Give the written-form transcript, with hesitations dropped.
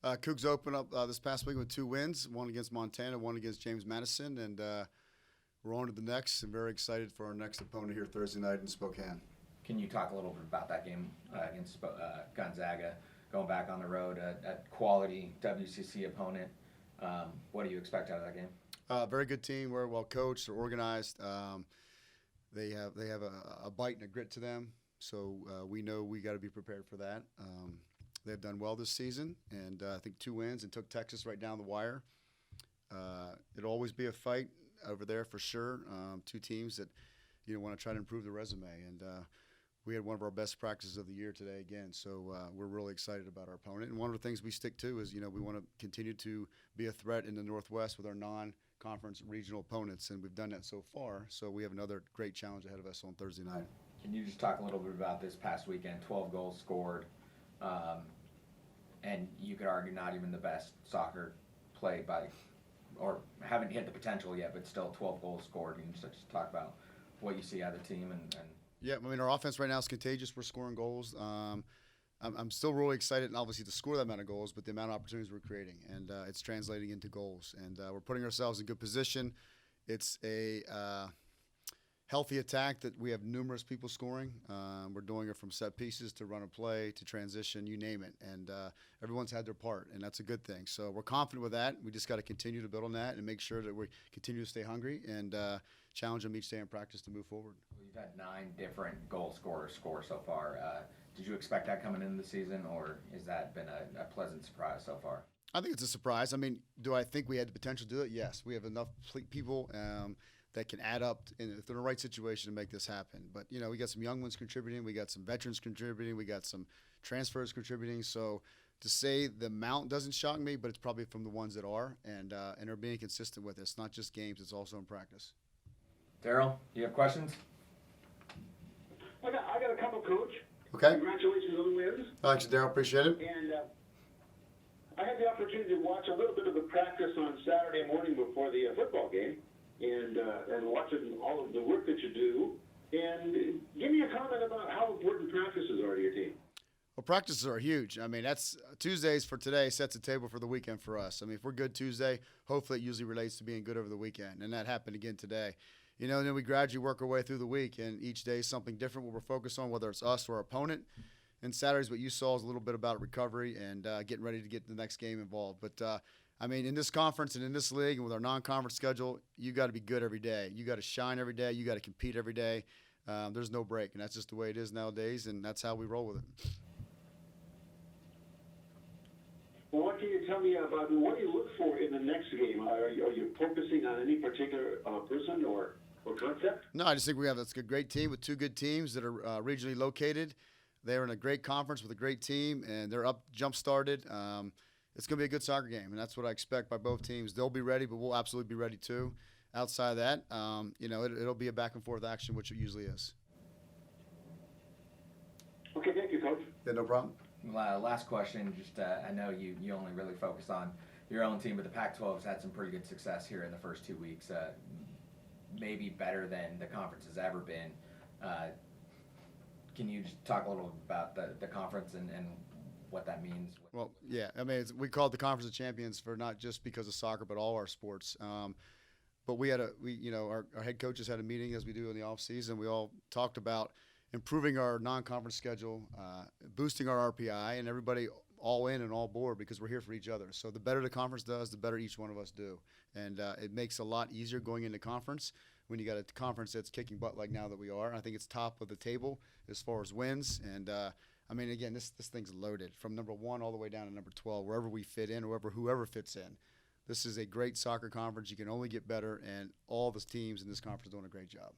Cougs opened up this past week with 2 wins, one against Montana, one against James Madison, and we're on to the next, and very excited for our next opponent here Thursday night in Spokane. Can you talk a little bit about that game against Gonzaga, going back on the road, a quality WCC opponent? What do you expect out of that game? Very good team, very well coached, they're organized. They have a bite and a grit to them, so we know we got to be prepared for that. They've done well this season, and I think 2 wins and took Texas right down the wire. It'll always be a fight over there for sure. 2 teams that want to try to improve the resume, and we had one of our best practices of the year today again. So we're really excited about our opponent. And one of the things we stick to is we want to continue to be a threat in the Northwest with our non-conference regional opponents, and we've done that so far. So we have another great challenge ahead of us on Thursday night. Can you just talk a little bit about this past weekend? 12 goals scored. And you could argue not even the best soccer played by, or haven't hit the potential yet, but still 12 goals scored. You can just talk about what you see out of the team. Yeah, I mean, our offense right now is contagious. We're scoring goals. I'm still really excited, obviously, to score that amount of goals, but the amount of opportunities we're creating, and it's translating into goals. And we're putting ourselves in good position. It's a healthy attack that we have numerous people scoring. We're doing it from set pieces to run a play to transition, you name it. And everyone's had their part, and that's a good thing. So we're confident with that. We just got to continue to build on that and make sure that we continue to stay hungry and challenge them each day in practice to move forward. Well, you've had 9 different goal scorers score so far. Did you expect that coming into the season, or has that been a pleasant surprise so far? I think it's a surprise. I mean, do I think we had the potential to do it? Yes. We have enough people that can add up if they're in the right situation to make this happen. But, we got some young ones contributing. We got some veterans contributing. We got some transfers contributing. So to say the amount doesn't shock me, but it's probably from the ones that are and are being consistent with it. It's not just games. It's also in practice. Daryl, you have questions? I got a couple, Coach. Okay. Congratulations on the wins. Thanks, Daryl. Appreciate it. And I had the opportunity to watch a little bit of the practice on Saturday morning before the football game, and watching all of the work that you do. And give me a comment about how important practices are to your team. Well, practices are huge. I mean, that's Tuesdays for today sets the table for the weekend for us. I mean, if we're good Tuesday, hopefully it usually relates to being good over the weekend, and that happened again today. And then we gradually work our way through the week, and each day is something different what we're focused on, whether it's us or our opponent. And Saturdays, what you saw is a little bit about recovery and getting ready to get the next game involved. But, I mean, in this conference and in this league and with our non-conference schedule, you got to be good every day. You got to shine every day. You got to compete every day. There's no break, and that's just the way it is nowadays, and that's how we roll with it. Well, what can you tell me about what do you look for in the next game? Are you focusing on any particular person or concept? No, I just think that's a great team with 2 good teams that are regionally located. They're in a great conference with a great team, and they're jump-started. It's going to be a good soccer game, and that's what I expect by both teams. They'll be ready, but we'll absolutely be ready too. Outside of that, it'll be a back-and-forth action, which it usually is. Okay, thank you, Coach. Yeah, no problem. Last question. Just I know you only really focus on your own team, but the Pac-12 has had some pretty good success here in the first 2 weeks. Maybe better than the conference has ever been. Can you just talk a little about the conference and what that means? Well, yeah. I mean, we call it the Conference of Champions for not just because of soccer, but all our sports. But our head coaches had a meeting, as we do in the off season. We all talked about improving our non-conference schedule, boosting our RPI, and everybody all in and all board because we're here for each other. So the better the conference does, the better each one of us do. And it makes it a lot easier going into conference when you got a conference that's kicking butt like now that we are. I think it's top of the table as far as wins. And, I mean, again, this thing's loaded from number 1 all the way down to number 12, wherever we fit in, whoever fits in. This is a great soccer conference. You can only get better, and all the teams in this conference are doing a great job.